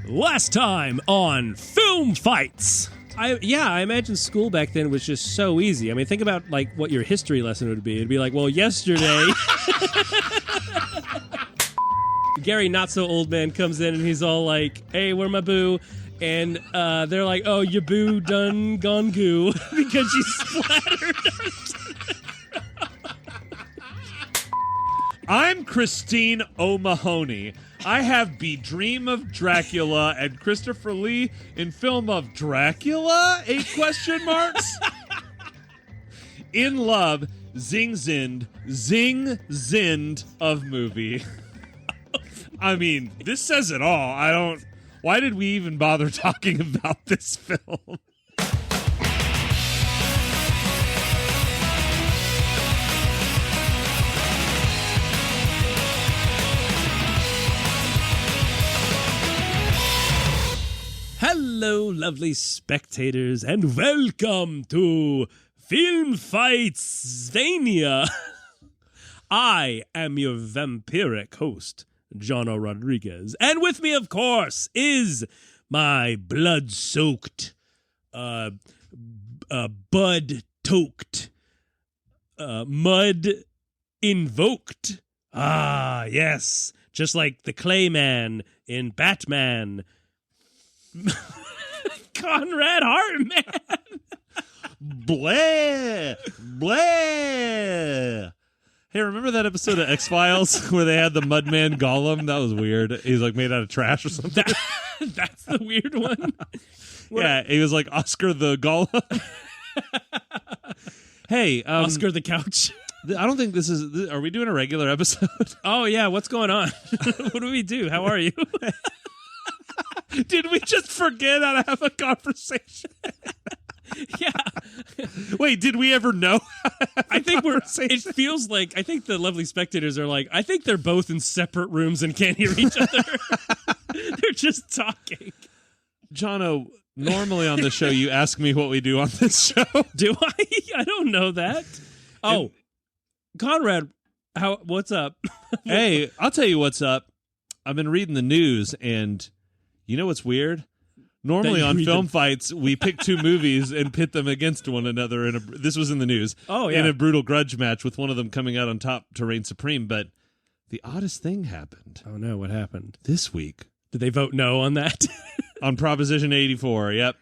Last time on Film Fights. I imagine school back then was just so easy. I mean, think about like what your history lesson would be. It'd be like, well, yesterday, Gary, not so old man, comes in and he's all like, "Hey, where my boo?" And they're like, "Oh, your boo done gone goo," because she splattered. I'm Christine O'Mahony. I have Be Dream of Dracula and Christopher Lee in Film of Dracula? 8 question marks? In love, zing zinned of movie. I mean, this says it all. Why did we even bother talking about this film? Hello, lovely spectators, and welcome to Film Fights Vania. I am your vampiric host, Jono Rodriguez, and with me, of course, is my blood-soaked, bud-toked, mud-invoked. Ah, yes, just like the Clayman in Batman. Conrad Hartman. Blah, blah. Hey, remember that episode of X-Files where they had the Mudman Golem? That was weird. He's like made out of trash or something. That's the weird one. Yeah, he was like Oscar the Golem. Hey, Oscar the Couch. I don't think this is. Are we doing a regular episode? Oh yeah, what's going on? What do we do? How are you? Did we just forget how to have a conversation? Yeah. Wait, did we ever know? I think it feels like, I think the lovely spectators are like, I think they're both in separate rooms and can't hear each other. They're just talking. Jono, normally on the show, you ask me what we do on this show. Do I? I don't know that. Oh, Conrad, what's up? Hey, I'll tell you what's up. I've been reading the news, and you know what's weird? Normally on Film Fights, we pick 2 movies and pit them against one another. This was in the news. Oh, yeah. In a brutal grudge match with one of them coming out on top to reign supreme. But the oddest thing happened. Oh, no. What happened? This week. Did they vote no on that? On Proposition 84, yep.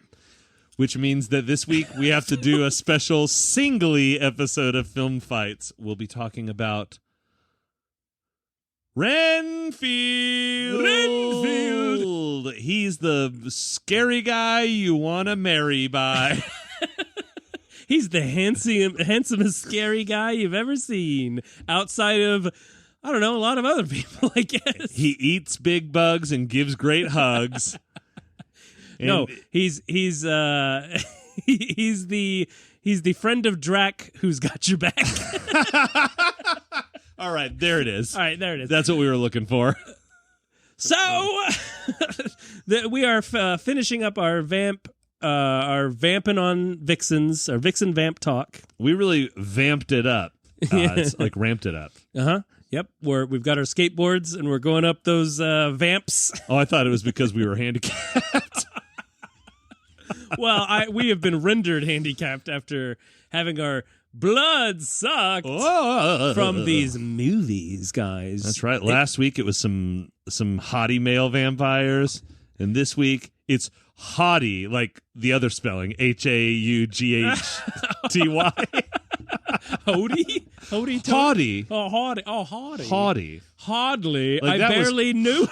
Which means that this week we have to do a special Singlie episode of Film Fights. We'll be talking about Renfield. He's the scary guy you want to marry by. He's the handsomest scary guy you've ever seen. Outside of, I don't know, a lot of other people, I guess. He eats big bugs and gives great hugs. No, he's the friend of Drac who's got your back. All right, there it is. All right, there it is. That's what we were looking for. So, we are finishing up our vamping on Vixens, our Vixen vamp talk. We really vamped it up. It's like ramped it up. Uh-huh. Yep, we've got our skateboards and we're going up those vamps. Oh, I thought it was because we were handicapped. Well, we have been rendered handicapped after having our blood sucked from these movies, guys. That's right. Last week it was some hottie male vampires, and this week it's hottie, like the other spelling, Haughtty. Hottie? Hottie. Oh, hottie. Oh, hottie. Hottie. Hardly. Like I barely knew.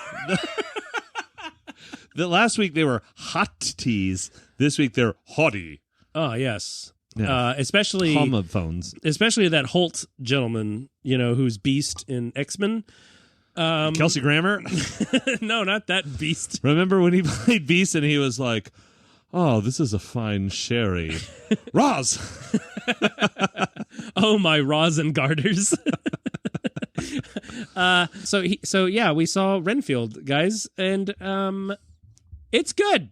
The last week they were hotties. This week they're hottie. Oh, yes. Yeah. Especially homophones. Especially that Hoult gentleman, who's Beast in X-Men. Kelsey Grammer? No, not that Beast. Remember when he played Beast and he was like, "Oh, this is a fine sherry." Roz! Oh, my rosin garters. So we saw Renfield, guys, and it's good.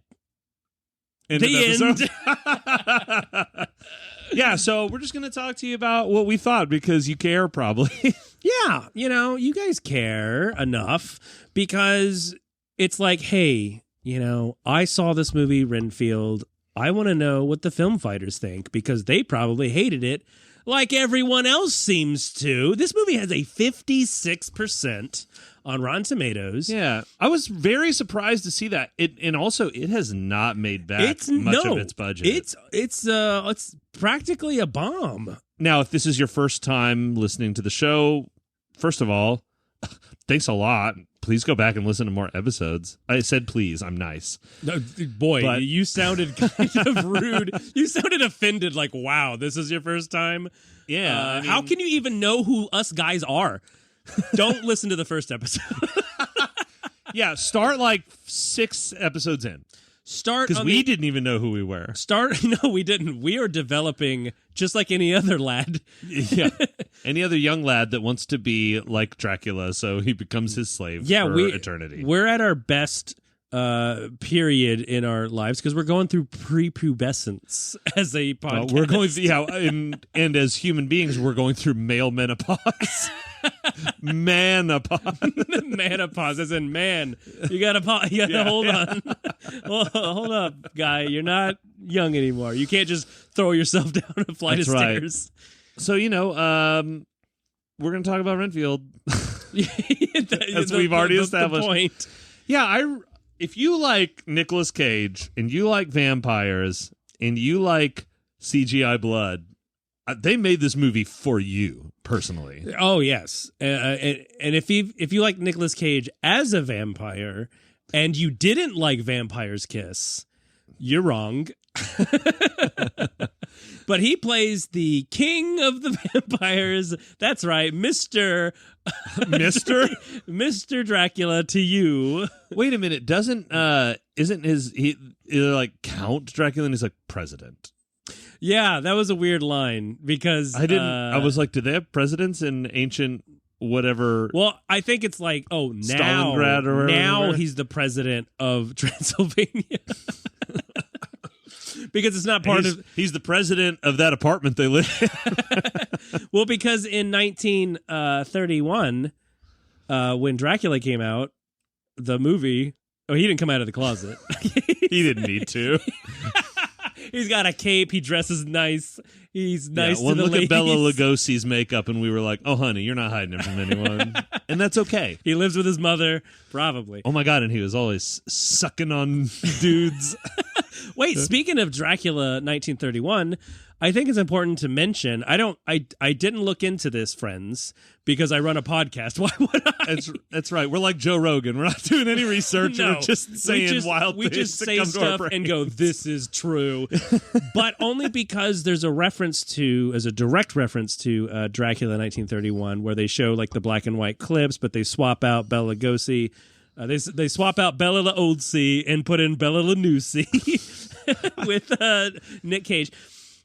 End the end. Yeah, so we're just going to talk to you about what we thought because you care, probably. Yeah, you guys care enough because it's like, hey, I saw this movie, Renfield. I want to know what the film fighters think, because they probably hated it like everyone else seems to. This movie has a 56% on Rotten Tomatoes. Yeah, I was very surprised to see that. It has not made back much of its budget. It's practically a bomb. Now, if this is your first time listening to the show, first of all, thanks a lot. Please go back and listen to more episodes. I said please. I'm nice. No, boy, but you sounded kind of rude. You sounded offended, like, wow, this is your first time? Yeah. How can you even know who us guys are? Don't listen to the first episode. Yeah, start like 6 episodes in. Because we didn't even know who we were. No, we didn't. We are developing just like any other lad. Yeah. Any other young lad that wants to be like Dracula, so he becomes his slave for eternity. We're at our best period in our lives because we're going through prepubescence as a podcast. We're going through, and as human beings, we're going through male menopause. Manopause, as in man. You gotta hold on. Well, hold up, guy. You're not young anymore. You can't just throw yourself down a flight of stairs. So we're gonna talk about Renfield. As we've already established. The point. Yeah, if you like Nicolas Cage and you like vampires and you like CGI blood, they made this movie for you personally. Oh yes, and if you like Nicolas Cage as a vampire and you didn't like Vampire's Kiss, you're wrong. But he plays the king of the vampires. That's right, Mr. Dracula to you. Wait a minute, isn't he like Count Dracula and he's like president? Yeah, that was a weird line because I was like, did they have presidents in ancient whatever? Well, I think it's like, Stalingrad or whatever. Now he's the president of Transylvania. Because it's not part of... He's the president of that apartment they live in. Well, because in 1931, when Dracula came out, the movie... Oh, he didn't come out of the closet. He didn't need to. He's got a cape. He dresses nice. He's nice to the look ladies. At Bela Lugosi's makeup, and we were like, "Oh, honey, you're not hiding it from anyone," and that's okay. He lives with his mother, probably. Oh my god! And he was always sucking on dudes. Wait, speaking of Dracula, 1931. I think it's important to mention. I didn't look into this, friends, because I run a podcast. Why would I? That's right. We're like Joe Rogan. We're not doing any research. No, we're just saying wild things. We just say stuff and go, "This is true," but only because there's a direct reference to Dracula 1931, where they show like the black and white clips, but they swap out Bela Lugosi. They swap out Bela Lugosi and put in Bela Lugosi with Nic Cage.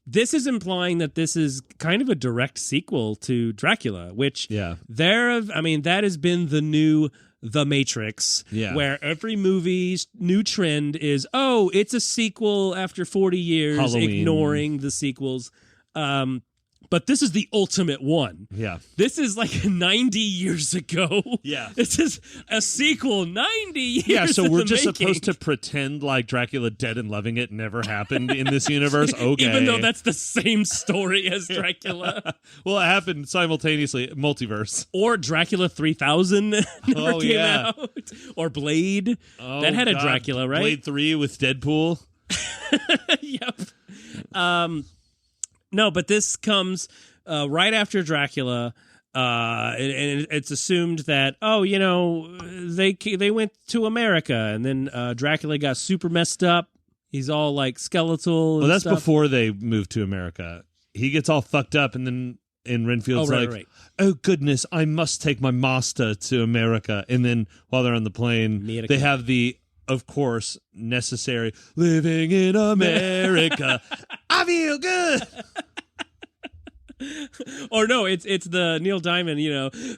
This is implying that this is kind of a direct sequel to Dracula, which that has been the new The Matrix, where every movie's new trend is, it's a sequel after 40 years, Halloween. Ignoring the sequels. But this is the ultimate one. Yeah. This is like 90 years ago. Yeah. This is a sequel 90 years Yeah, so we're just making. supposed to pretend like Dracula Dead and Loving It never happened in this universe? Okay. Even though that's the same story as Dracula. Well, it happened simultaneously. Multiverse. Or Dracula 3000 never came out. Or Blade. That had a Dracula, right? Blade 3 with Deadpool. Yep. No, but this comes right after Dracula, and it's assumed that they went to America, and then Dracula got super messed up. He's all like skeletal. Well, that's stuff. before they moved to America. He gets all fucked up, and then in Renfield's right. "Oh goodness, I must take my master to America." And then while they're on the plane, they have the, of course, necessary "Living in America, I feel good." Or no, it's the Neil Diamond,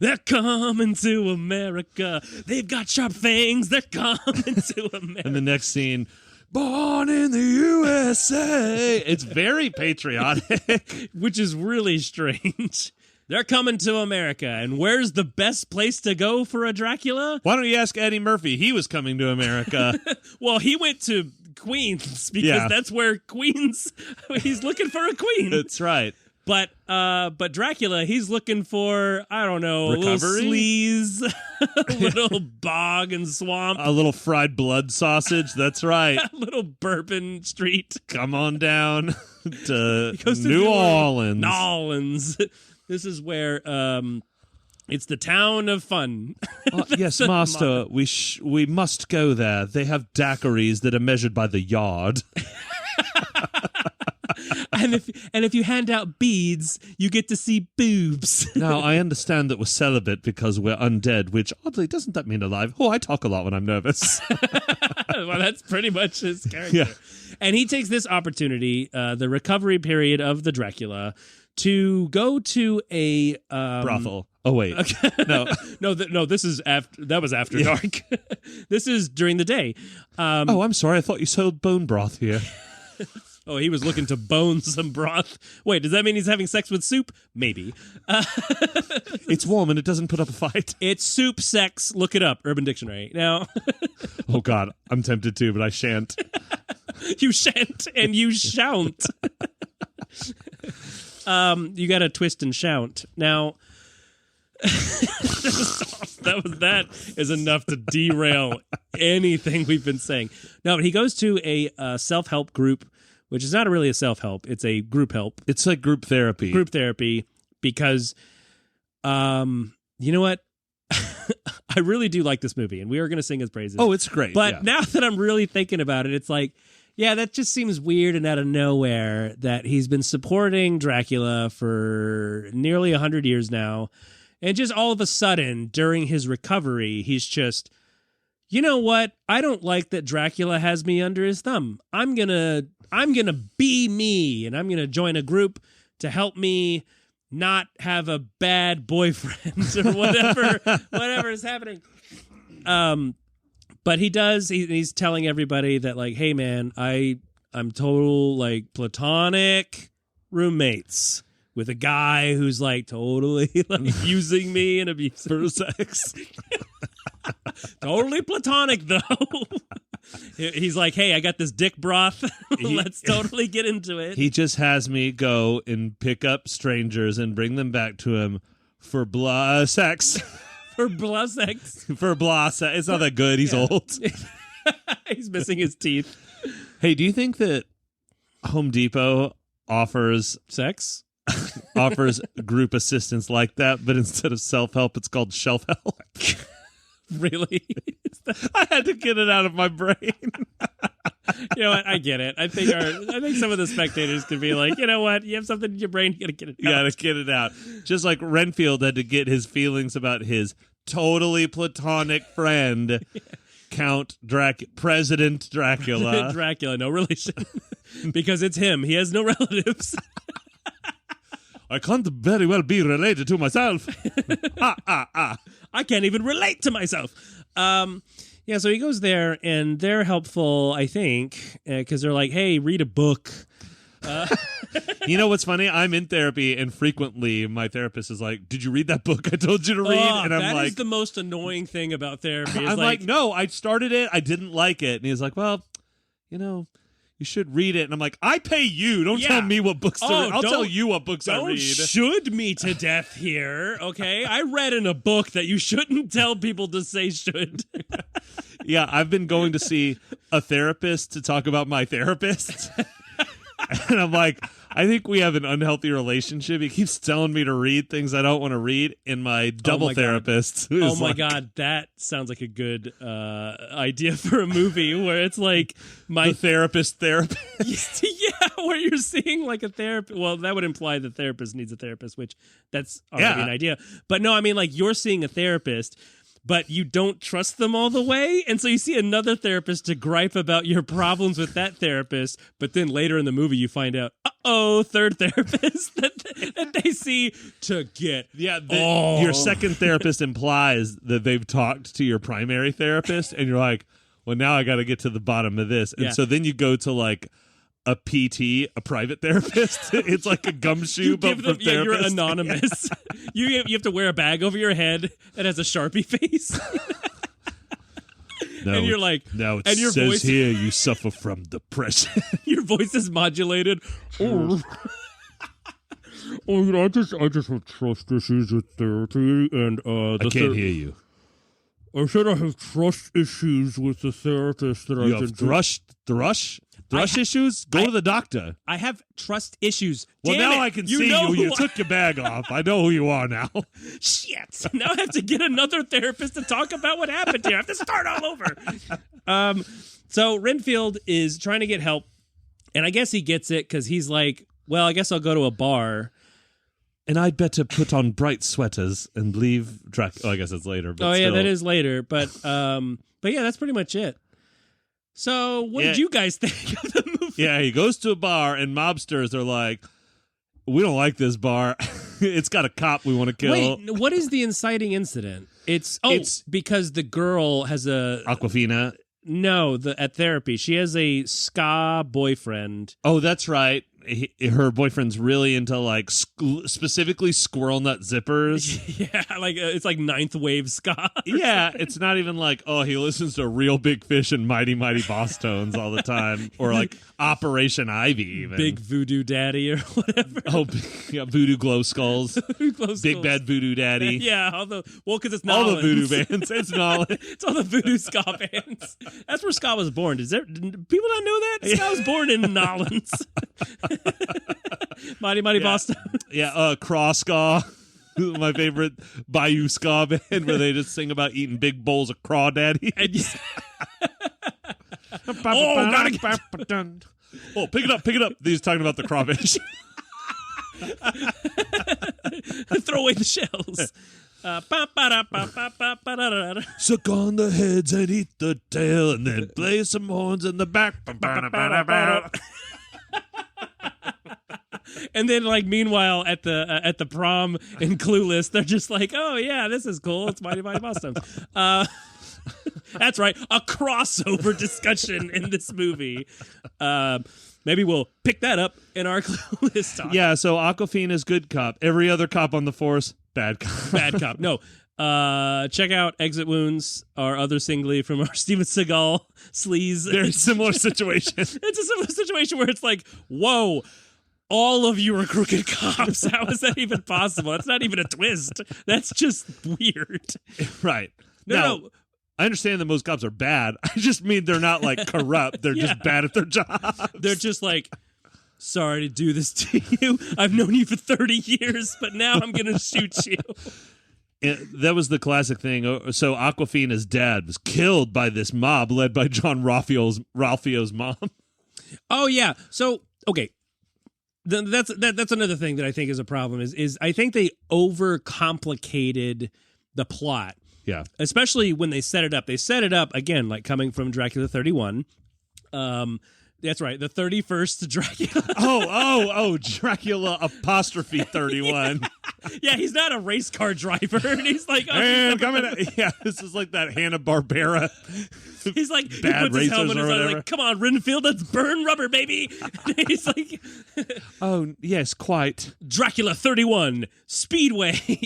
they're coming to America. They've got sharp fangs. They're coming to America. And the next scene, "Born in the USA." It's very patriotic. Which is really strange. They're coming to America, and where's the best place to go for a Dracula? Why don't you ask Eddie Murphy? He was coming to America. Well, he went to Queens because that's where Queens. He's looking for a queen. That's right. But Dracula, he's looking for, I don't know, Recovery? a little sleaze, a little bog and swamp, A little fried blood sausage. That's right. a little Bourbon Street. Come on down to He goes to New Orleans. New Orleans. This is where it's the town of fun. Yes, master, we must go there. They have daiquiris that are measured by the yard. and if you hand out beads, you get to see boobs. Now, I understand that we're celibate because we're undead, which oddly doesn't that mean alive? Oh, I talk a lot when I'm nervous. Well, that's pretty much his character. Yeah. And he takes this opportunity, the recovery period of the Dracula, to go to a Brothel. Oh wait, no. no. This is after. That was after dark. This is during the day. Oh, I'm sorry. I thought you sold bone broth here. Oh, he was looking to bone some broth. Wait, does that mean he's having sex with soup? Maybe. It's warm and it doesn't put up a fight. It's soup sex. Look it up. Urban Dictionary. Now. Oh God, I'm tempted to, but I shan't. You shan't, and you shan't. You got to twist and shout. Now, that is enough to derail anything we've been saying. No, but he goes to a self-help group, which is not really a self-help. It's a group help. It's like group therapy. Group therapy, because, you know what? I really do like this movie, and we are going to sing his praises. Oh, it's great. But yeah. now that I'm really thinking about it, it's like, yeah, that just seems weird and out of nowhere that he's been supporting Dracula for nearly 100 years now. And just all of a sudden, during his recovery, he's just, you know what? I don't like that Dracula has me under his thumb. I'm gonna be me, and I'm gonna join a group to help me not have a bad boyfriend or whatever is happening. But he does. He's telling everybody that, like, hey man, I'm total like platonic roommates with a guy who's like totally like using me and abusing for sex. Totally platonic though. He's like, hey, I got this dick broth. Let's totally get into it. He just has me go and pick up strangers and bring them back to him for sex. For blah sex. For blah sex. It's not that good. He's old. He's missing his teeth. Hey, do you think that Home Depot offers sex? Offers group assistance like that, but instead of self-help, it's called shelf-help? Really? I had to get it out of my brain. You know what? I get it. I think some of the spectators could be like, you know what? You have something in your brain. You got to get it out. You got to get it out. Just like Renfield had to get his feelings about his totally platonic friend, President Dracula. Dracula, no relation. Because it's him. He has no relatives. I can't very well be related to myself. I can't even relate to myself. Yeah, so he goes there, and they're helpful, I think, because they're like, hey, read a book. You know what's funny? I'm in therapy, and frequently my therapist is like, did you read that book I told you to read? And I'm that like, is the most annoying thing about therapy. I'm like, no, I started it. I didn't like it. And he's like, well, you know, you should read it. And I'm like, I pay you. Don't tell me what books to read. I'll tell you what books I read. Don't should me to death here, okay? I read in a book that you shouldn't tell people to say should. Yeah, I've been going to see a therapist to talk about my therapist. And I'm like, I think we have an unhealthy relationship. He keeps telling me to read things I don't want to read, and my double therapist. Oh my God, that sounds like a good idea for a movie where it's like the therapist. Yeah, where you're seeing like a therapist. Well, that would imply the therapist needs a therapist, which that's already an idea. But no, I mean like you're seeing a therapist, but you don't trust them all the way. And so you see another therapist to gripe about your problems with that therapist. But then later in the movie, you find out, third therapist that they see to get. Yeah, your second therapist implies that they've talked to your primary therapist. And you're like, well, now I got to get to the bottom of this. And so then you go to like a PT, a private therapist. It's like a gumshoe, but for yeah, you're therapists. anonymous. you have to wear a bag over your head that has a Sharpie face. No, and you're like, now it and your says voice, here you suffer from depression. Your voice is modulated. Oh, I just have trust issues with therapy, and I can't hear you. I said I have trust issues with the therapist that You have thrush issues? Go to the doctor. I have trust issues. Well, Damn now it. I can see you. You took your bag off. I know who you are now. Shit. Now I have to get another therapist to talk about what happened to you. I have to start all over. So Renfield is trying to get help, and I guess he gets it because he's like, well, I guess I'll go to a bar. And I'd better put on bright sweaters and leave Dracula. Oh, I guess it's later. But yeah, still. that is later. But yeah, that's pretty much it. So what did you guys think of the movie? Yeah, he goes to a bar and mobsters are like, we don't like this bar. It's got a cop we want to kill. Wait, what is the inciting incident? It's because the girl has a Aquafina. No, at therapy she has a ska boyfriend. Oh, that's right. Her boyfriend's really into like specifically squirrel nut zippers. Yeah, like it's like ninth wave ska. Yeah, it's not even like, oh, he listens to Real Big Fish and Mighty Mighty Boss Tones all the time, or like Operation Ivy, even Big Voodoo Daddy or whatever. Oh, yeah, Voodoo Glow Skulls, Big Bad Voodoo Daddy. Yeah, because it's all Nolans. the voodoo bands. It's Nolans. It's all the voodoo ska bands. That's where ska was born. Did people not know that? Ska was born in Nolans. Mighty Boston. Yeah, Cross Ska. My favorite Bayou Ska band where they just sing about eating big bowls of crawdaddy. Oh, pick it up. He's talking about the crawfish. Throw away the shells. Suck on the heads and eat the tail, and then play some horns in the back. And then, like, meanwhile, at the prom in Clueless, they're just like, "Oh yeah, this is cool. It's Mighty Boston." That's right, a crossover discussion in this movie. Maybe we'll pick that up in our Clueless talk. Yeah. So Aquafina's good cop. Every other cop on the force, bad cop. Bad cop. No. Check out Exit Wounds, our other singly from our Steven Seagal sleaze. Very similar situation. It's a similar situation where it's like, whoa, all of you are crooked cops. How is that even possible? That's not even a twist. That's just weird. Right. No. I understand that most cops are bad. I just mean they're not like corrupt. They're just bad at their jobs. They're just like, sorry to do this to you. I've known you for 30 years, but now I'm going to shoot you. That was the classic thing. So Aquafina's dad was killed by this mob led by John Ralphio's mom. Oh, yeah. So, okay. That's another thing that I think is a problem is I think they overcomplicated the plot. Yeah. Especially when they set it up. They set it up, again, like coming from Dracula 31. That's right, the 31st Dracula. Oh, Dracula apostrophe 31. Yeah, he's not a race car driver. And he's like, yeah, this is like that Hanna-Barbera. He's like, bad he puts his helmet racers or on, whatever. like, come on, Renfield, let's burn rubber, baby. And he's like, oh, yes, quite. Dracula 31, Speedway.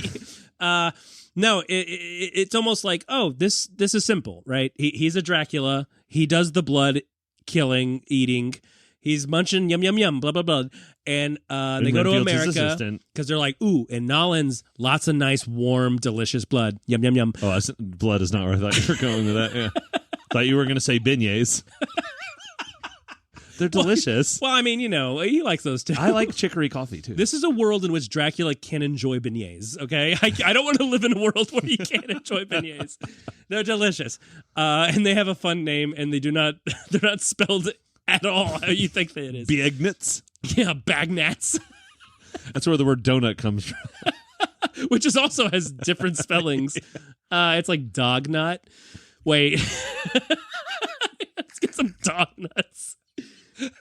No, it's almost like, oh, this is simple, right? He's a Dracula. He does the blood killing, eating. He's munching, yum, yum, yum, blah, blah, blah. And they go to America because they're like, ooh, in Nolans, lots of nice, warm, delicious blood. Yum, yum, yum. Oh, blood is not where I thought you were going with that. Yeah. Thought you were going to say beignets. They're delicious. Well, I mean, he likes those too. I like chicory coffee too. This is a world in which Dracula can enjoy beignets, okay? I don't want to live in a world where you can't enjoy beignets. They're delicious. And they have a fun name, and they're not spelled at all how you think that it is. Beignets? Yeah, bagnats. That's where the word donut comes from. Which also has different spellings. It's like dog nut. Wait. Let's get some dog nuts.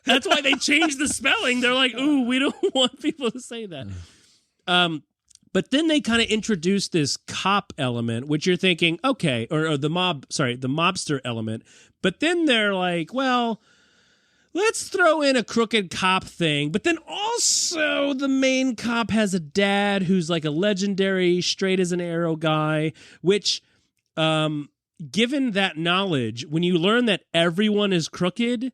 That's why they changed the spelling. They're like, ooh, we don't want people to say that. But then they kind of introduce this cop element, which you're thinking, okay, or the mobster element. But then they're like, well, let's throw in a crooked cop thing. But then also the main cop has a dad who's like a legendary straight as an arrow guy, which, given that knowledge, when you learn that everyone is crooked,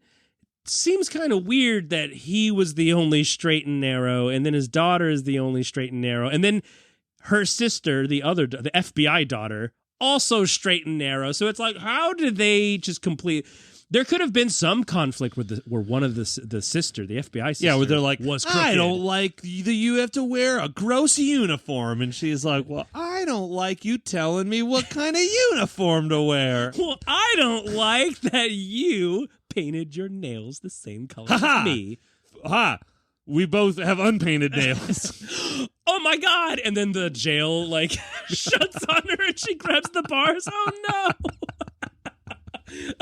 seems kind of weird that he was the only straight and narrow, and then his daughter is the only straight and narrow, and then her sister, the FBI daughter, also straight and narrow. So it's like, how did they just complete? There could have been some conflict where one of the sister, the FBI sister, where they're like, was crooked. I don't like that you have to wear a gross uniform. And she's like, well, I don't like you telling me what kind of uniform to wear. Well, I don't like that you painted your nails the same color as me. Ha! We both have unpainted nails. Oh my God! And then the jail shuts on her and she grabs the bars. Oh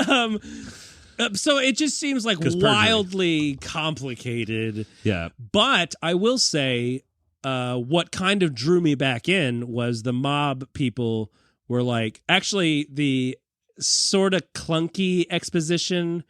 no! So it just seems like wildly complicated. Yeah. But I will say, what kind of drew me back in was the mob people were like, actually the sort of clunky exposition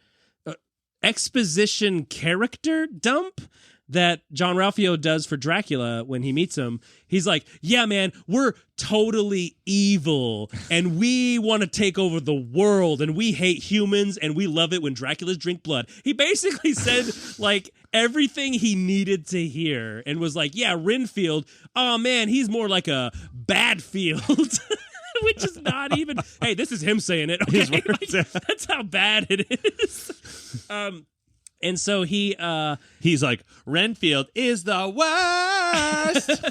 character dump that John Ralphio does for Dracula when he meets him. He's like, yeah, man, we're totally evil and we want to take over the world and we hate humans and we love it when Draculas drink blood. He basically said everything he needed to hear and was like, yeah, Renfield, oh man, he's more like a Badfield. Which is not even, hey, this is him saying it. Okay? That's how bad it is. And so he's like, Renfield is the worst.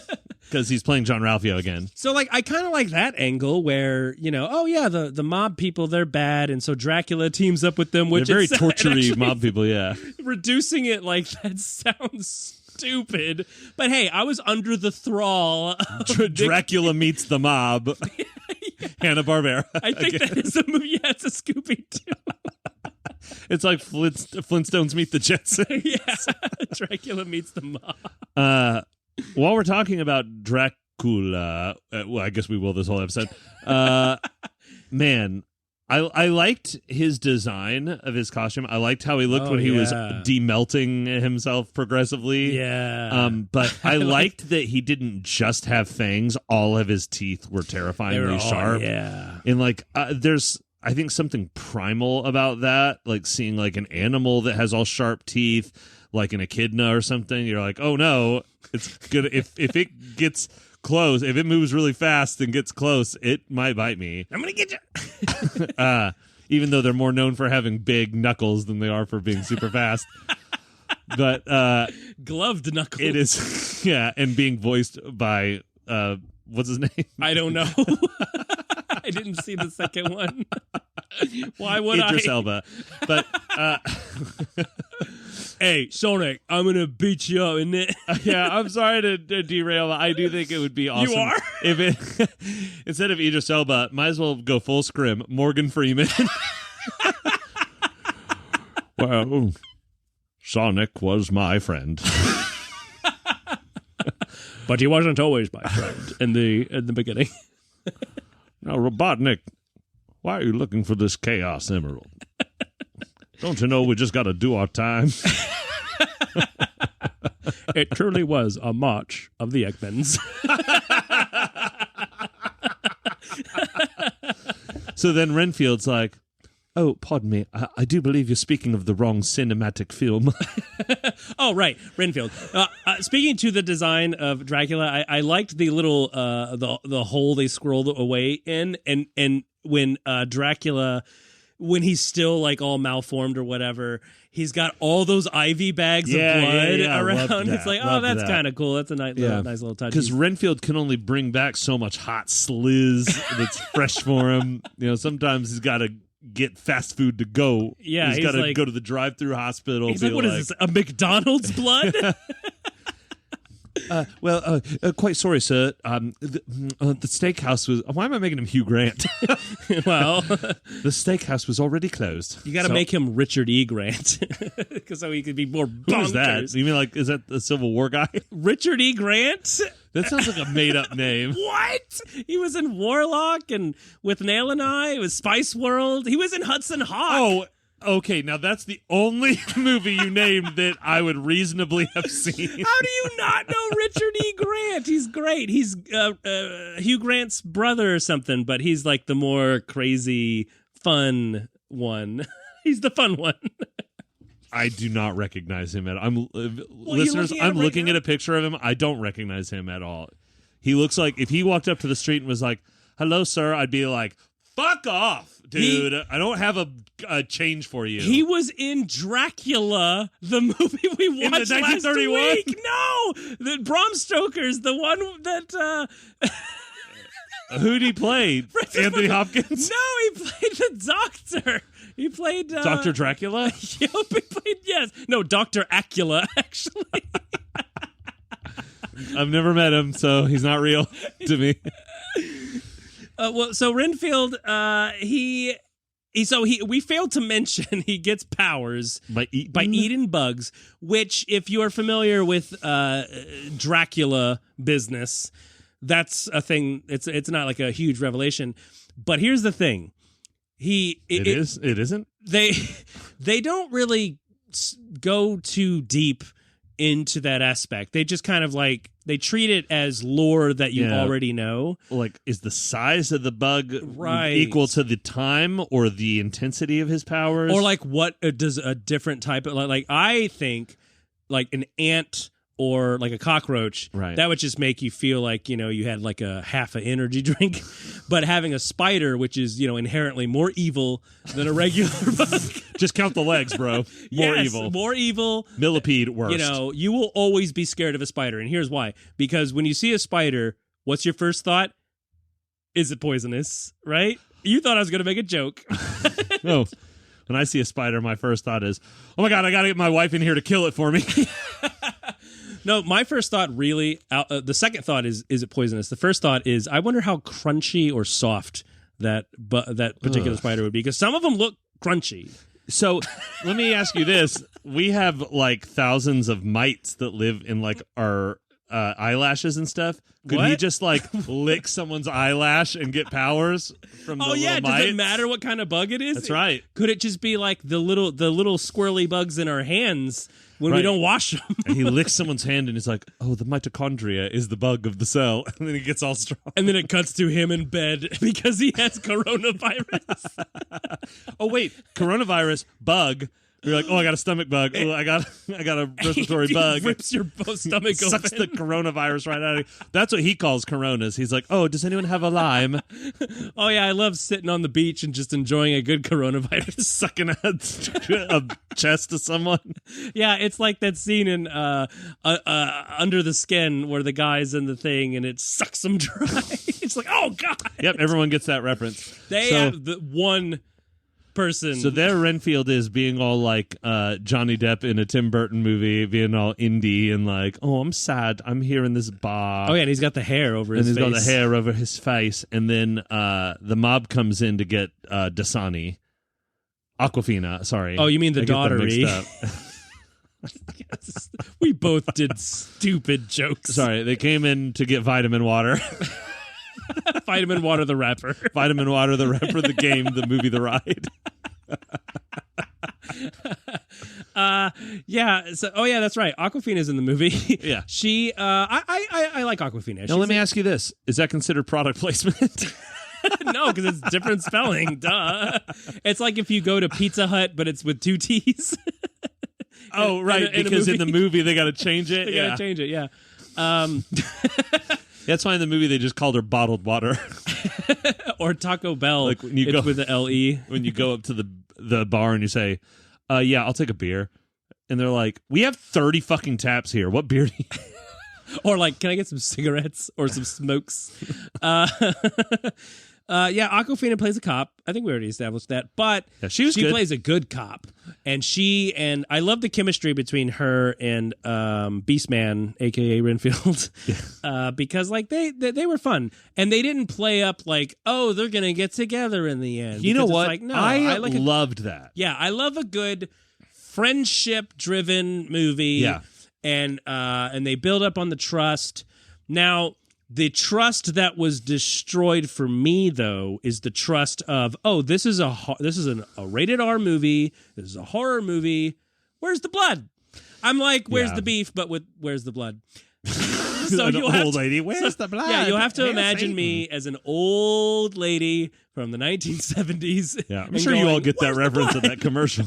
Because he's playing John Ralphio again. So I kind of like that angle where, oh yeah, the mob people, they're bad. And so Dracula teams up with them, which they're very tortury mob people, yeah. Reducing it like that sounds stupid. But hey, I was under the thrall. Dracula meets the mob. Hanna-Barbera. I think that is a movie. Yeah, it's a Scooby-Doo. It's like Flintstones meet the Jetsons. Yeah, Dracula meets the mob. While we're talking about Dracula, well, I guess we will this whole episode. Man, I liked his design of his costume. I liked how he looked when he was demelting himself progressively. Yeah. But I liked that he didn't just have fangs. All of his teeth were terrifyingly sharp. Yeah. And there's, I think, something primal about that. Like seeing an animal that has all sharp teeth, like an echidna or something. You're like, oh no, it's good. If it gets close, if it moves really fast and gets close, it might bite me. I'm gonna get you. Even though they're more known for having big knuckles than they are for being super fast. But gloved knuckles. It is, yeah, and being voiced by what's his name? I don't know. I didn't see the second one. Why would Idris Elba. But hey, Sonic, I'm gonna beat you up, isn't it? Yeah, I'm sorry to derail. I do think it would be awesome. You are? If it instead of Idris Elba, might as well go full scrim. Morgan Freeman. Well, Sonic was my friend. But he wasn't always my friend in the beginning. Now, Robotnik, why are you looking for this Chaos Emerald? Don't you know we just got to do our time? It truly was a march of the Eggmans. So then Renfield's like, oh, pardon me, I do believe you're speaking of the wrong cinematic film. Oh, right, Renfield. Speaking to the design of Dracula, I liked the little the hole they squirreled away in, and when Dracula, when he's still all malformed or whatever, he's got all those IV bags of blood around. It's like, oh, that's kind of cool. That's a nice little touch. Because Renfield can only bring back so much hot sliz that's fresh for him. Sometimes he's got to get fast food to go. Yeah, he's got to go to the drive-through hospital. He's like, what is this, a McDonald's blood? Quite sorry, sir. The steakhouse was... Why am I making him Hugh Grant? Well... The steakhouse was already closed. You got to make him Richard E. Grant. So he could be more bonkers. Who is that? You mean is that the Civil War guy? Richard E. Grant? That sounds like a made-up name. What? He was in Warlock and with Nail and I. It was Spice World. He was in Hudson Hawk. Oh, Okay, now that's the only movie you named that I would reasonably have seen. How do you not know Richard E. Grant? He's great. He's Hugh Grant's brother or something, but he's like the more crazy, fun one. He's the fun one. I do not recognize him at all. Listeners, I'm looking at a picture of him. I don't recognize him at all. He looks like if he walked up to the street and was like, "Hello, sir," I'd be like, "Fuck off, dude. I don't have a change for you." He was in Dracula, the movie we watched in 1931? last week. No, the Bram Stoker's the one that. Who'd he play? Anthony Hopkins? No, he played the doctor. He played Dr. Dracula? Yep, he played Dr. Acula, actually. I've never met him, so he's not real to me. So Renfield, we failed to mention he gets powers by eating bugs, which, if you are familiar with Dracula business, that's a thing. It's not like a huge revelation, but here's the thing: it isn't. They don't really go too deep into that aspect. They just kind of like they treat it as lore that you already know. Like, is the size of the bug right equal to the time or the intensity of his powers, or like what does a different type of like? I think like an ant or like a cockroach, right, that would just make you feel like, you had like a half an energy drink. But having a spider, which is, inherently more evil than a regular bug. Just count the legs, bro. More evil. Millipede worst. You will always be scared of a spider. And here's why. Because when you see a spider, what's your first thought? Is it poisonous, right? You thought I was going to make a joke. No. When I see a spider, my first thought is, oh my God, I got to get my wife in here to kill it for me. No, my first thought really, the second thought is it poisonous? The first thought is, I wonder how crunchy or soft that particular spider would be, because some of them look crunchy. So let me ask you this. We have like thousands of mites that live in like our eyelashes and stuff. Could he just like lick someone's eyelash and get powers from the little mites? Does it matter what kind of bug it is? That's right. Could it just be like the little squirrely bugs in our hands when we don't wash them? And he licks someone's hand and he's like, "Oh, the mitochondria is the bug of the cell." And then he gets all strong. And then it cuts to him in bed because he has coronavirus. Oh wait, coronavirus bug. You're like, oh, I got a stomach bug. Oh, I got a respiratory bug. Rips your stomach open. Sucks the coronavirus right out of you. That's what he calls coronas. He's like, oh, does anyone have a lime? Oh, yeah, I love sitting on the beach and just enjoying a good coronavirus. Sucking a chest of someone. Yeah, it's like that scene in Under the Skin where the guy's in the thing and it sucks him dry. It's like, oh, God. Yep, everyone gets that reference. They have the one person. So there Renfield is being all like Johnny Depp in a Tim Burton movie, being all indie and like, oh, I'm sad. I'm here in this bar. Oh, yeah, and he's got the hair over his face. And he's got the hair over his face. And then the mob comes in to get Dasani. Aquafina, sorry. Oh, you mean the daughtery. Yes. We both did stupid jokes. Sorry, they came in to get vitamin water. Vitamin Water the rapper. Vitamin Water the rapper, the game, the movie, the ride. Yeah. So, oh yeah, that's right. Aquafina's in the movie. Yeah. She. I like Aquafina. Now let me ask you this: is that considered product placement? No, because it's different spelling. Duh. It's like if you go to Pizza Hut, but it's with two T's. Oh, right. Because in the movie they got to change it. They got to change it. Yeah. That's why in the movie they just called her bottled water. Or Taco Bell, like when you go with the LE. When you go up to the bar and you say, yeah, I'll take a beer. And they're like, we have 30 fucking taps here. What beer do you Or like, can I get some cigarettes or some smokes? Yeah, Aquafina plays a cop. I think we already established that. But yeah, she plays a good cop. And I love the chemistry between her and Beastman, a.k.a. Renfield. Yeah. Because like they were fun. And they didn't play up like, oh, they're going to get together in the end. You know what? Like, no, I loved that. Yeah, I love a good friendship-driven movie. Yeah. And they build up on the trust. Now, The trust that was destroyed for me, though, is the trust of, this is a rated R movie. This is a horror movie. Where's the blood? I'm like, where's the beef? But where's the blood? So an old lady. Where's the blood? Yeah, you'll have to imagine me as an old lady from the 1970s. Yeah, I'm sure you all get that reference of that commercial.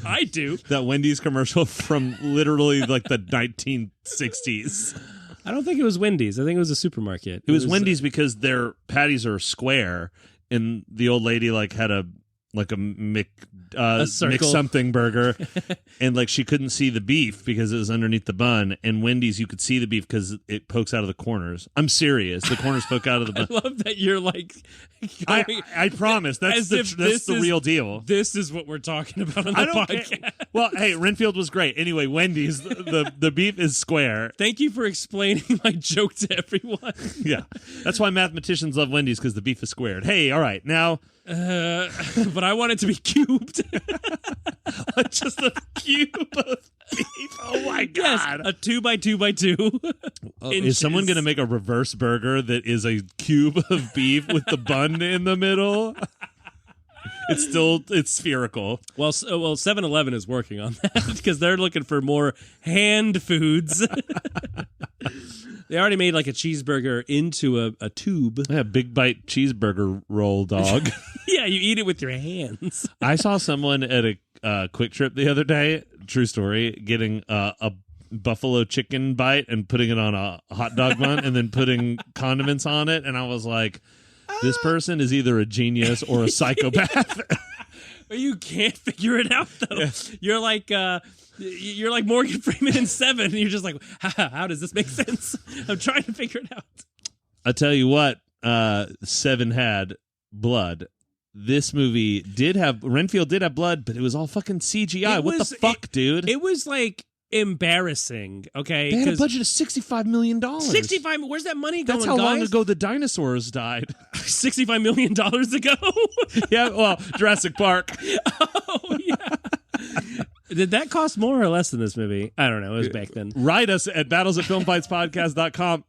I do. That Wendy's commercial from literally like the 1960s. I don't think it was Wendy's. I think it was a supermarket. It was Wendy's because their patties are square, and the old lady like had a Mc something burger, and like she couldn't see the beef because it was underneath the bun. And Wendy's, you could see the beef because it pokes out of the corners. I'm serious. The corners poke out of the bun. I love that you're like. I promise that's the real deal. This is what we're talking about on the podcast. Well, hey, Renfield was great. Anyway, Wendy's, the beef is square. Thank you for explaining my joke to everyone. Yeah, that's why mathematicians love Wendy's, because the beef is squared. Hey, all right, now. But I want it to be cubed. Just a cube of beef. Oh my god! Yes, a 2x2x2. Is someone going to make a reverse burger that is a cube of beef with the bun in the middle? It's spherical. Well, 7-Eleven is working on that because they're looking for more hand foods. They already made like a cheeseburger into a tube. Yeah, big bite cheeseburger roll, dog. Yeah, you eat it with your hands. I saw someone at a Quick Trip the other day, true story, getting a buffalo chicken bite and putting it on a hot dog bun and then putting condiments on it. And I was like, this person is either a genius or a psychopath. You can't figure it out, though. Yeah. You're like Morgan Freeman in Seven, and you're just like, how does this make sense? I'm trying to figure it out. I tell you what, Seven had blood. This movie Renfield did have blood, but it was all fucking CGI. What the fuck, dude? It was like embarrassing. Okay, they had a budget of $65 million. 65. Where's that money going? That's how long ago the dinosaurs died. $65 million ago. Yeah, well, Jurassic Park. Oh yeah. Did that cost more or less than this movie? I don't know. It was back then. Write us at battlesatfilmfightspodcast.com.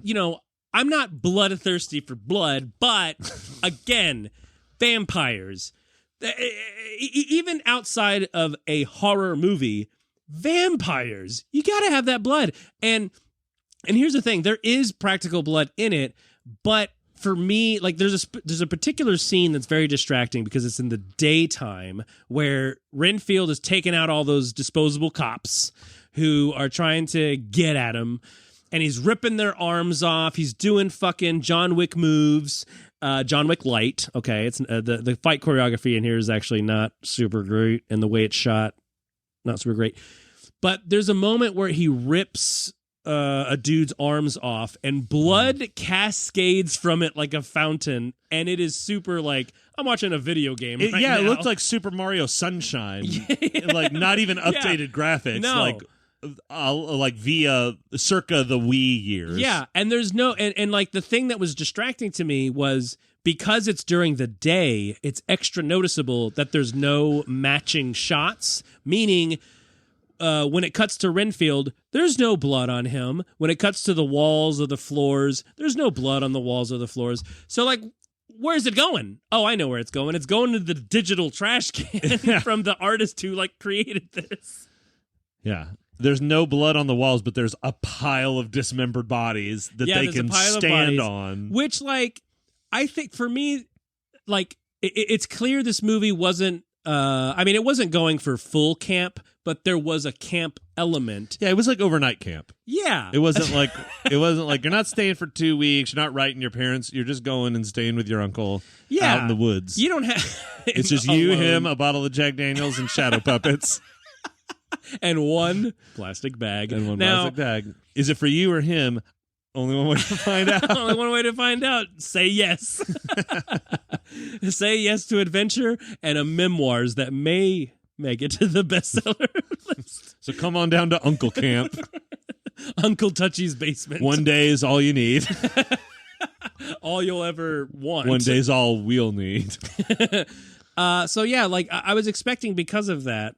Yeah, I'm not bloodthirsty for blood, but again, vampires. Even outside of a horror movie, vampires. You got to have that blood. And here's the thing, there is practical blood in it, but for me, like there's a particular scene that's very distracting because it's in the daytime where Renfield is taking out all those disposable cops who are trying to get at him, and he's ripping their arms off. He's doing fucking John Wick moves, John Wick light. Okay, it's the fight choreography in here is actually not super great, and the way it's shot, not super great. But there's a moment where he rips a dude's arms off and blood cascades from it like a fountain, and it is super like I'm watching a video game. It looked like Super Mario Sunshine. Yeah. Like not even updated graphics. No. Like via circa the Wii years. Yeah, and there's no and like the thing that was distracting to me was because it's during the day, it's extra noticeable that there's no matching shots, meaning when it cuts to Renfield, there's no blood on him. When it cuts to the walls or the floors, there's no blood on the walls or the floors. So, like, where's it going? Oh, I know where it's going. It's going to the digital trash can from the artist who, like, created this. Yeah. There's no blood on the walls, but there's a pile of dismembered bodies that they can stand on. Which, like, I think for me, like, it's clear this movie wasn't, it wasn't going for full camp, but there was a camp element. Yeah, it was like overnight camp. Yeah. It wasn't like you're not staying for 2 weeks, you're not writing your parents, you're just going and staying with your uncle out in the woods. You don't have it's just you, him, a bottle of Jack Daniels, and shadow puppets. And one plastic bag. Plastic bag. Is it for you or him? Only one way to find out. Only one way to find out. Say yes. Say yes to adventure and a memoirs that may make it to the bestseller list. So come on down to Uncle Camp. Uncle Touchy's basement. One day is all you need. All you'll ever want. One day's all we'll need. So yeah, like I was expecting because of that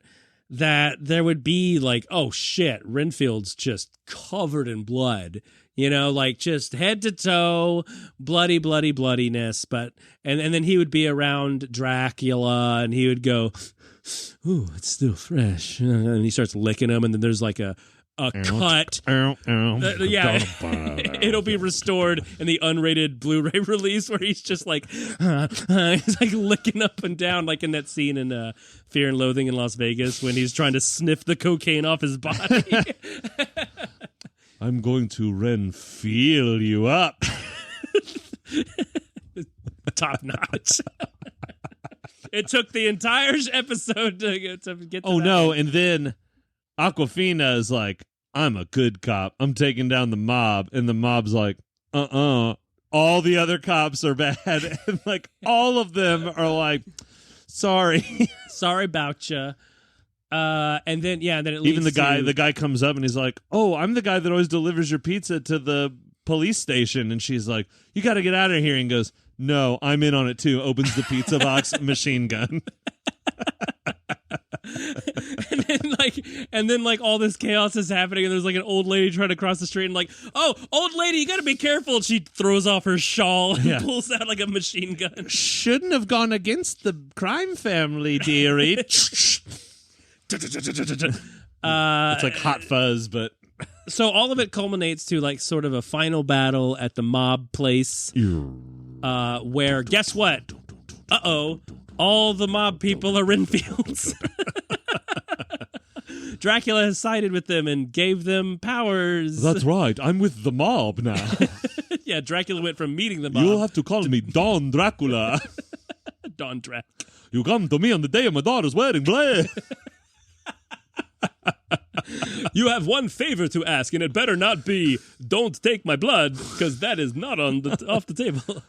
that there would be like, oh shit, Renfield's just covered in blood, like just head to toe, bloodiness. But and then he would be around Dracula and he would go, ooh, it's still fresh. And he starts licking him, and then there's like a cut. It'll be restored in the unrated Blu-ray release where he's just like, he's like licking up and down, like in that scene in Fear and Loathing in Las Vegas when he's trying to sniff the cocaine off his body. I'm going to Renfield you up. Top notch. It took the entire episode to get to that. Oh no! And then Aquafina is like, I'm a good cop. I'm taking down the mob. And the mob's like, all the other cops are bad. And like all of them are like, sorry. Sorry about you. And then it leads even the guy comes up and he's like, oh, I'm the guy that always delivers your pizza to the police station. And she's like, you got to get out of here. And goes, no, I'm in on it too. Opens the pizza box, machine gun. and then all this chaos is happening, and there's like an old lady trying to cross the street, and like, oh, old lady, you gotta be careful. And she throws off her shawl and pulls out like a machine gun. Shouldn't have gone against the crime family, dearie. It's like Hot Fuzz, but so all of it culminates to like sort of a final battle at the mob place, where guess what? All the mob people are Renfields. Dracula has sided with them and gave them powers. That's right. I'm with the mob now. Yeah, Dracula went from meeting the mob. You'll have to call me Don Dracula. Don Drac. You come to me on the day of my daughter's wedding, Blair. You have one favor to ask, and it better not be, don't take my blood, because that is not off the table.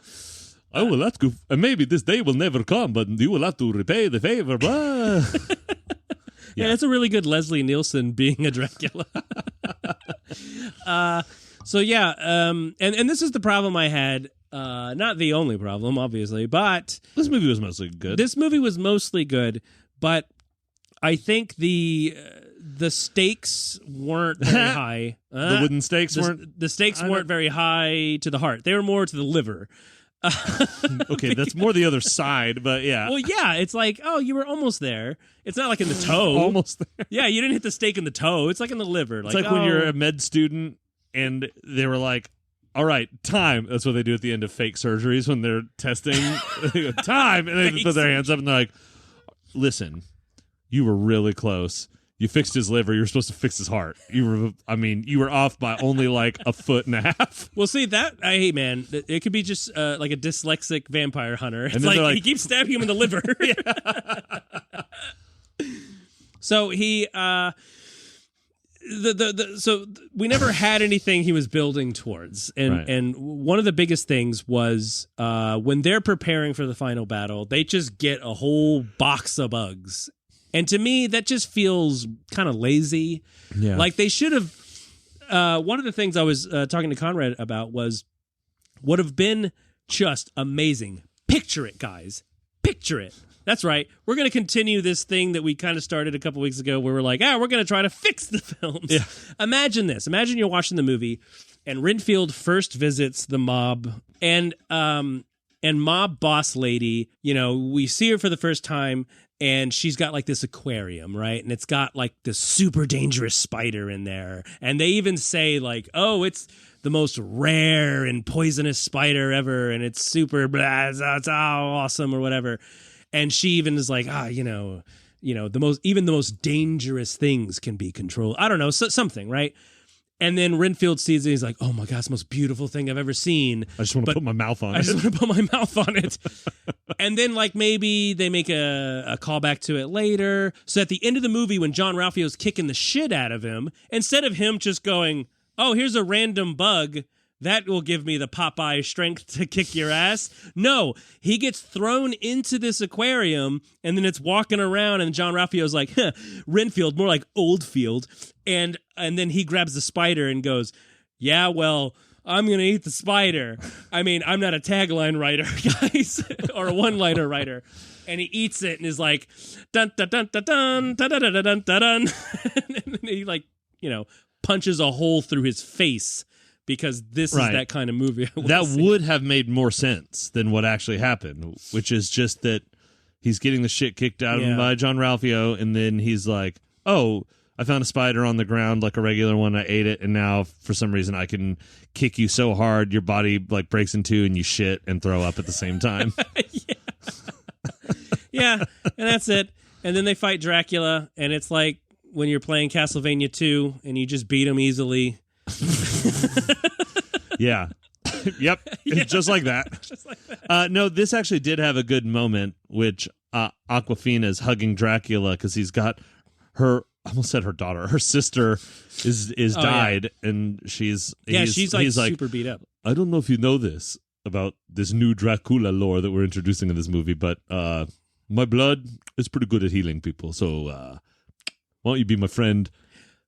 I will have to, and maybe this day will never come, but you will have to repay the favor, blah. Yeah, it's a really good Leslie Nielsen being a Dracula. And this is the problem I had. Not the only problem, obviously, but this movie was mostly good. This movie was mostly good, but I think the stakes weren't very high. The wooden stakes weren't. The stakes weren't very high to the heart. They were more to the liver. Okay, that's more the other side, but yeah. Well, yeah, it's like, oh, you were almost there. It's not like in the toe. Almost there. Yeah, you didn't hit the stake in the toe. It's like in the liver. It's like when you're a med student and they were like, all right, time. That's what they do at the end of fake surgeries when they're testing. They go, time. And they just put their hands up and they're like, listen, you were really close. You fixed his liver. You were supposed to fix his heart. You were off by only like a foot and a half. Well, see, hey, man, it could be just like a dyslexic vampire hunter. It's like he keeps stabbing him in the liver. So he, so we never had anything he was building towards. And one of the biggest things was when they're preparing for the final battle, they just get a whole box of bugs. And to me, that just feels kind of lazy. Yeah. Like they should have. One of the things I was talking to Conrad about would have been just amazing. Picture it, guys. Picture it. That's right. We're going to continue this thing that we kind of started a couple weeks ago where we're like, we're going to try to fix the films. Yeah. Imagine this. Imagine you're watching the movie and Renfield first visits the mob and mob boss lady, we see her for the first time. And she's got like this aquarium, right? And it's got like this super dangerous spider in there. And they even say like, oh, it's the most rare and poisonous spider ever. And it's super blah, it's awesome or whatever. And she even is like, the most dangerous things can be controlled. I don't know, something, right? And then Renfield sees it. He's like, oh my God, it's the most beautiful thing I've ever seen. I just want to put my mouth on it. I just want to put my mouth on it. And then like maybe they make a callback to it later. So at the end of the movie, when John Ralphio's kicking the shit out of him, instead of him just going, oh, here's a random bug, that will give me the Popeye strength to kick your ass. No, he gets thrown into this aquarium and then it's walking around and John Ralphio's like, Renfield, more like Oldfield. And then he grabs the spider and goes, yeah, well, I'm going to eat the spider. I mean, I'm not a tagline writer, guys, or a one-liner writer. And he eats it and is like, dun, dun, dun, dun, dun, dun, dun, dun, dun, dun, dun. And he, like, punches a hole through his face because this is that kind of movie. That would have made more sense than what actually happened, which is just that he's getting the shit kicked out of him by John Ralphio, and then he's like, oh, I found a spider on the ground like a regular one. I ate it, and now for some reason I can kick you so hard your body like breaks in two and you shit and throw up at the same time. Yeah, and that's it. And then they fight Dracula, and it's like when you're playing Castlevania 2 and you just beat him easily. Yeah. Yep. Yeah. Just like that. Just like that. No, this actually did have a good moment, which Awkwafina's hugging Dracula because he's got her, I almost said her daughter, her sister is died, and she's like super beat up. I don't know if you know this about this new Dracula lore that we're introducing in this movie, but my blood is pretty good at healing people, so why don't you be my friend,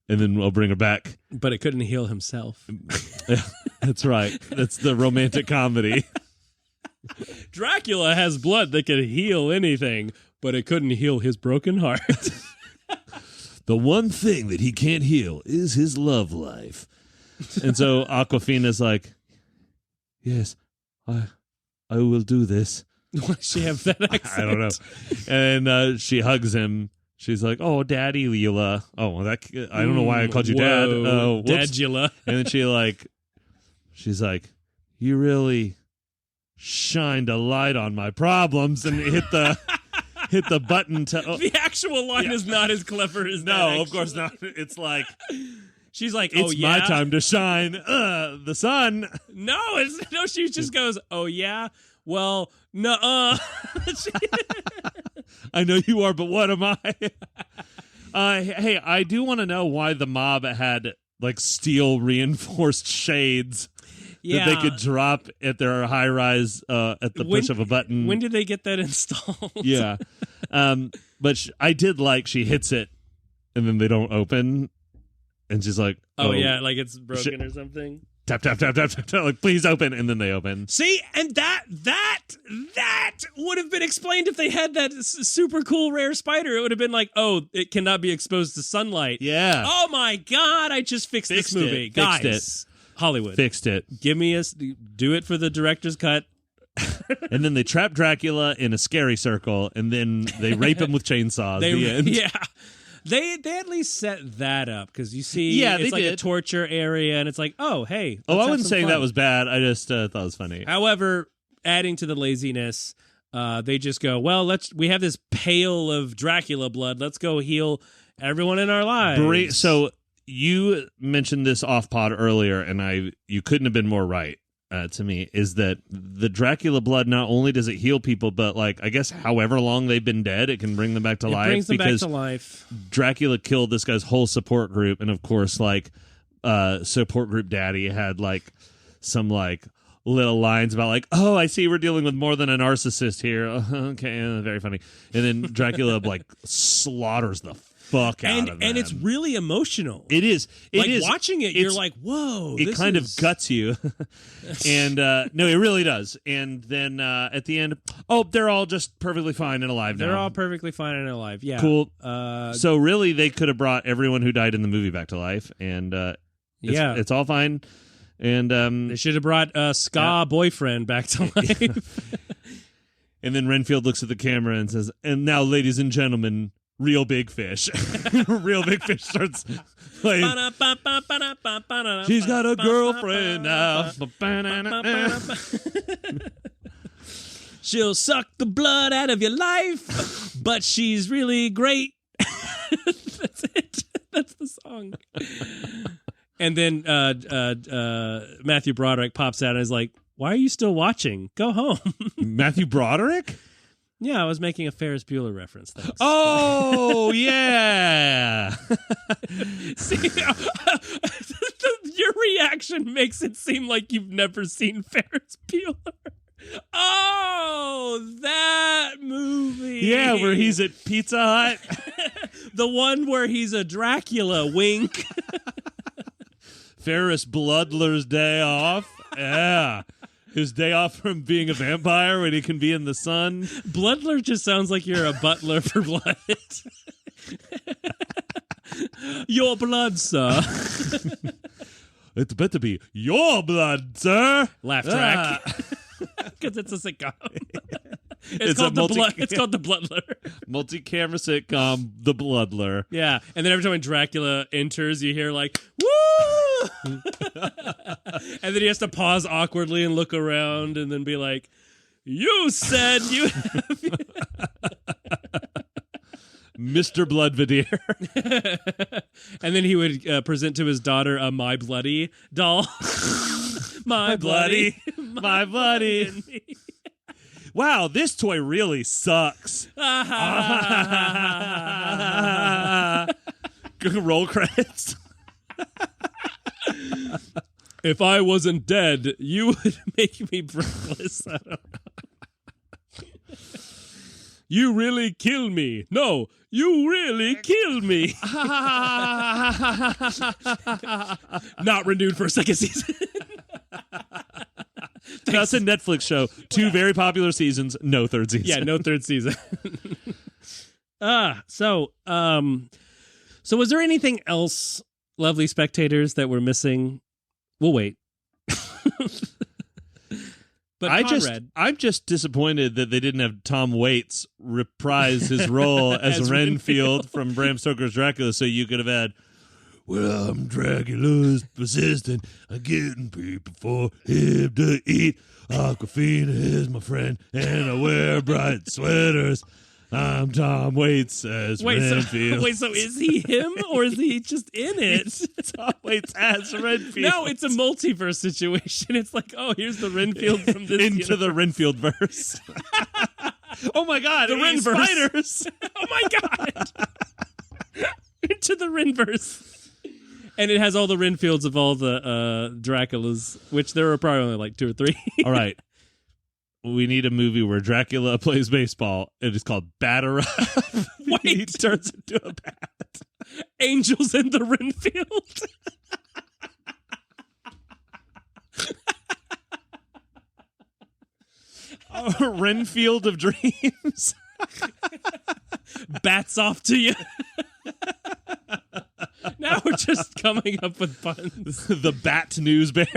and then I'll bring her back. But it couldn't heal himself. Yeah, that's right. That's the romantic comedy. Dracula has blood that could heal anything, but it couldn't heal his broken heart. The one thing that he can't heal is his love life. And so Awkwafina's like, yes, I will do this. Why does she have that accent? I don't know. And she hugs him. She's like, oh, Daddy Leela. Oh, I don't know why I called you Dad. Dadula. And then she's like, you really shined a light on my problems, and hit the button to... The actual line is not as clever as that. No, of course not. It's like... She's like, it's my time to shine the sun. No, she just goes, oh, yeah? Well, nuh-uh. I know you are, but what am I? Hey, I do want to know why the mob had like steel reinforced shades that they could drop at their high rise at the push of a button. When did they get that installed? Yeah. But I did like she hits it and then they don't open. And she's like, oh yeah, like it's broken or something. Tap, tap, tap, tap, tap, tap, like, please open, and then they open. See, and that would have been explained if they had that super cool rare spider. It would have been like, oh, it cannot be exposed to sunlight. Yeah. Oh my God, I just fixed this movie. Guys, Hollywood. Fixed it. Do it for the director's cut. And then they trap Dracula in a scary circle, and then they rape him with chainsaws. The end. Yeah. They at least set that up because you see, it's like a torture area, and it's like, oh, hey. I wasn't saying that was bad. I just thought it was funny. However, adding to the laziness, they just go, well, we have this pail of Dracula blood. Let's go heal everyone in our lives. So you mentioned this off pod earlier, and you couldn't have been more right. To me, is that the Dracula blood not only does it heal people, but like I guess however long they've been dead, it can bring them back to life. Brings them back to life. Dracula killed this guy's whole support group, and of course, like support group daddy had like some like little lines about like, oh, I see we're dealing with more than a narcissist here. Okay, very funny. And then Dracula like slaughters the fuck out of them. And it's really emotional. It is. Watching it, you're like, whoa. It kind of guts you. And no, it really does. And then at the end, they're all just perfectly fine and alive now. They're all perfectly fine and alive. Yeah. Cool. So really, they could have brought everyone who died in the movie back to life. And it's all fine. And they should have brought Ska boyfriend back to life. And then Renfield looks at the camera and says, and now, ladies and gentlemen, Real Big Fish. Real Big Fish starts playing. She's got a girlfriend now. She'll suck the blood out of your life, but she's really great. That's it. That's the song. And then Matthew Broderick pops out and is like, why are you still watching? Go home. Matthew Broderick? Yeah, I was making a Ferris Bueller reference. Thanks. Oh, yeah. See, your reaction makes it seem like you've never seen Ferris Bueller. Oh, that movie. Yeah, where he's at Pizza Hut. The one where he's a Dracula, wink. Ferris Bloodler's day off. Yeah. His day off from being a vampire when he can be in the sun. Bloodler just sounds like you're a butler for blood. Your blood, sir. It's better be your blood, sir. Laugh track. Because it's a sitcom. It's called It's called The Bloodler. Multi-camera sitcom, The Bloodler. Yeah, and then every time when Dracula enters, you hear like, woo! And then he has to pause awkwardly and look around and then be like, you said you have... Mr. Bloodvidier. And then he would present to his daughter a My Bloody doll. My bloody. My bloody. Wow, this toy really sucks. Roll credits. If I wasn't dead, you would make me breathless. I don't know. You really kill me. No, you really kill me. Not renewed for a second season. That's a Netflix show. 2 very popular seasons, no third season. Yeah, no third season. So was there anything else, lovely spectators, that we're missing? We'll wait. But I'm just disappointed that they didn't have Tom Waits reprise his role as Renfield from Bram Stoker's Dracula, so you could have had, well, I'm Dracula's persistent. I'm getting people for him to eat. Aquafina is my friend, and I wear bright sweaters. I'm Tom Waits as Renfield. So is he him, or is he just in it? Tom Waits as Renfield. No, it's a multiverse situation. It's like, oh, here's the Renfield from this Into universe. the Renfield verse. Oh my God, the Renverse. Spiders. Oh my God. Into the Renverse. And it has all the Renfields of all the Draculas, which there were probably only like 2 or 3. All right. We need a movie where Dracula plays baseball. It is called Batter Up. Wait. He turns into a bat. Angels in the Renfield. Renfield of Dreams. Bats off to you. Now we're just coming up with puns. The Bat News Bears.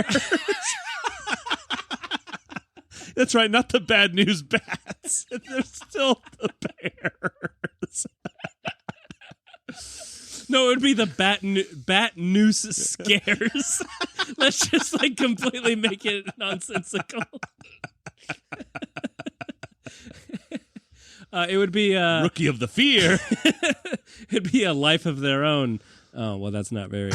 That's right, not the Bad News Bats. They're still the Bears. No, it would be the bat noose scares. Let's just like completely make it nonsensical. It would be Rookie of the Fear. It'd be A Life of Their Own. Oh, well, that's not very...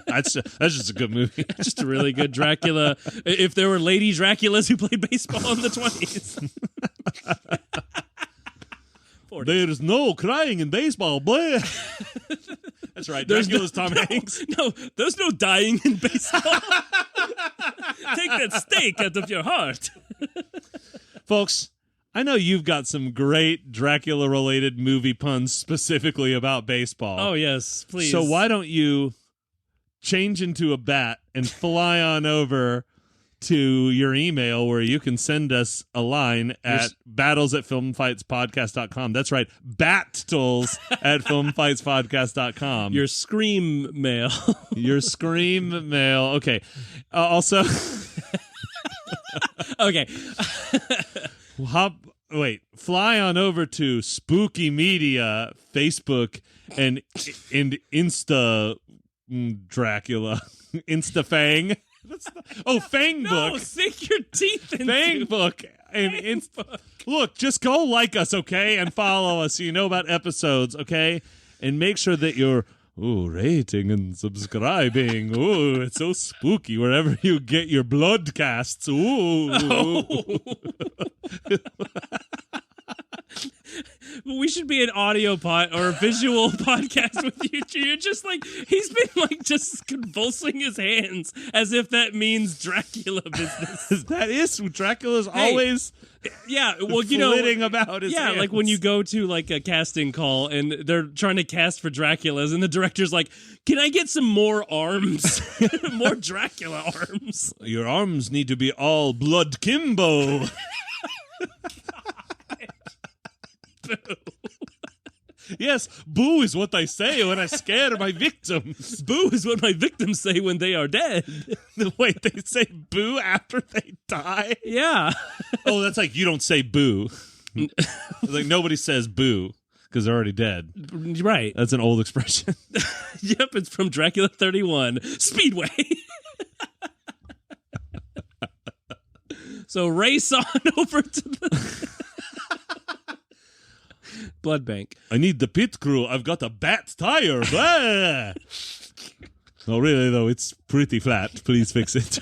That's just a good movie. Just a really good Dracula. If there were lady Draculas who played baseball in the 20s. There's no crying in baseball, boy. That's right. Dracula's Tom Hanks. No, there's no dying in baseball. Take that stake out of your heart. Folks, I know you've got some great Dracula-related movie puns specifically about baseball. Oh, yes, please. So why don't you change into a bat and fly on over to your email where you can send us a line at battles@filmfightspodcast.com. That's right, battles@filmfightspodcast.com. Your scream mail. Your scream mail. Okay. Also... Okay. Fly on over to Spooky Media, Facebook, and Insta Dracula. Insta Fang. Fang Book. No, sink your teeth into Fang Book. And look, just go like us, okay? And follow us so you know about episodes, okay? And make sure that you're rating and subscribing. Ooh, it's so spooky wherever you get your bloodcasts. Ooh. We should be an audio pod or a visual podcast with you. You're just like, he's been like just convulsing his hands as if that means Dracula business. That is, Dracula's always well, flitting about his hands. Like when you go to like a casting call and they're trying to cast for Draculas and the director's like, can I get some more arms? More Dracula arms. Your arms need to be all blood kimbo. Boo. Yes, boo is what I say when I scare my victims. Boo is what my victims say when they are dead. Wait, they say boo after they die? Yeah. Oh, that's like you don't say boo. Like nobody says boo because they're already dead. Right. That's an old expression. Yep, it's from Dracula 31. Speedway. So race on over to the blood bank. I need the pit crew. I've got a bat tire. Blah. No, really, though, it's pretty flat. Please fix it.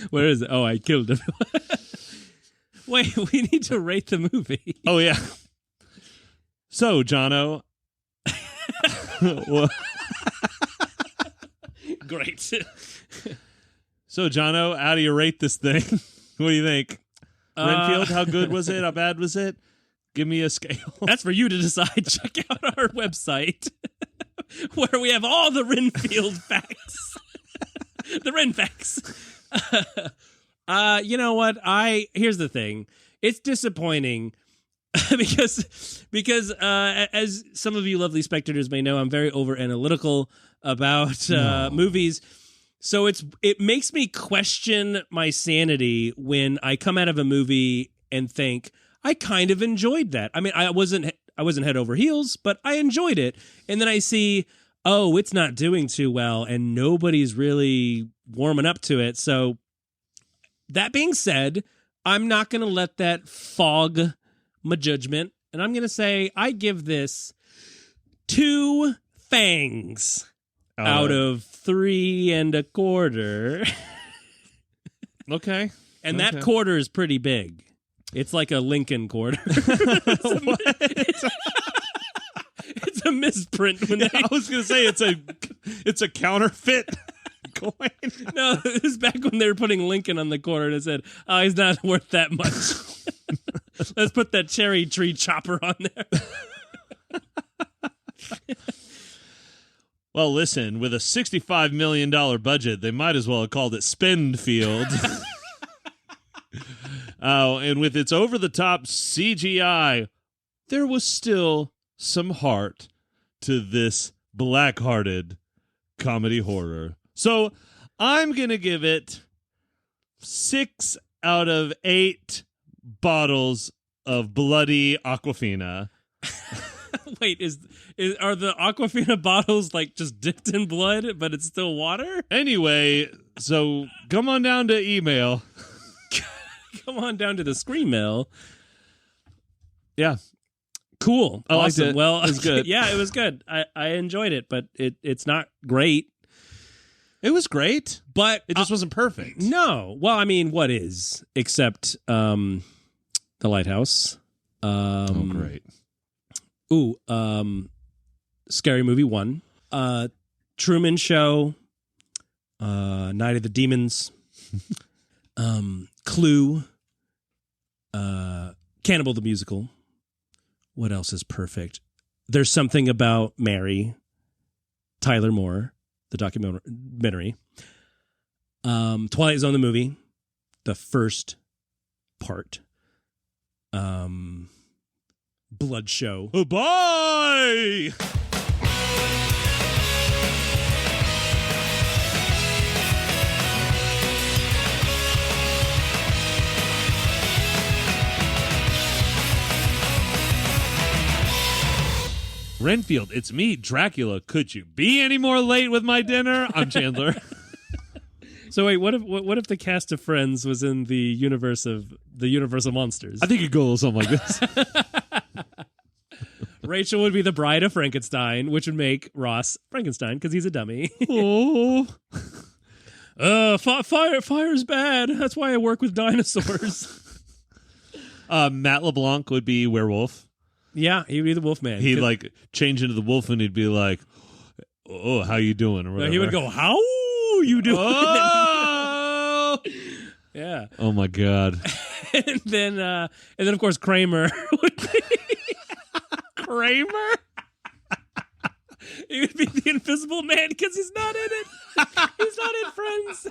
Where is it? Oh, I killed him. Wait, we need to rate the movie. Oh, yeah. So, Jono. Great. So, Jono, how do you rate this thing? What do you think? Renfield, how good was it? How bad was it? Give me a scale. That's for you to decide. Check out our website where we have all the Renfield facts. The Ren facts. You know what? Here's the thing. It's disappointing because as some of you lovely spectators may know, I'm very over analytical about movies. So it makes me question my sanity when I come out of a movie and think, I kind of enjoyed that. I mean, I wasn't head over heels, but I enjoyed it. And then I see, oh, it's not doing too well, and nobody's really warming up to it. So that being said, I'm not going to let that fog my judgment, and I'm going to say I give this 2 fangs out of 3 1/4. Okay. And that quarter is pretty big. It's like a Lincoln quarter. It's a misprint. I was going to say it's a counterfeit coin. No, it was back when they were putting Lincoln on the quarter and it said, oh, he's not worth that much. Let's put that cherry tree chopper on there. Well, listen, with a $65 million budget, they might as well have called it Spendfield. Oh, and with its over-the-top CGI, there was still some heart to this black-hearted comedy horror. So I'm going to give it 6 out of 8 bottles of bloody Aquafina. Wait, are the Aquafina bottles like just dipped in blood, but it's still water? Anyway, so come on down to email. Come on down to the Scream Mill. Yeah. Cool. I liked awesome. it. Well, it was good. Yeah, it was good. I enjoyed it, but it's not great. It was great, but it just wasn't perfect. No. Well, I mean, what is? Except The Lighthouse. Great. Scary Movie 1. Truman Show. Night of the Demons. Clue. Cannibal the Musical. What else is perfect? There's Something About Mary. Tyler Moore, the documentary. Twilight Zone the movie. The first part. Blood Show. Oh, bye! Renfield, it's me, Dracula. Could you be any more late with my dinner? I'm Chandler. So wait, what if the cast of Friends was in the universe of monsters? I think it'd go a little something like this. Rachel would be the bride of Frankenstein, which would make Ross Frankenstein because he's a dummy. Oh, fire's bad. That's why I work with dinosaurs. Matt LeBlanc would be werewolf. Yeah, he'd be the Wolfman. He'd like change into the wolf and he'd be like, "Oh, how you doing?" Or whatever. He would go, "How you doing?" Oh, yeah. Oh my god. and then of course Kramer would be Kramer. He would be the Invisible Man because he's not in it. He's not in Friends.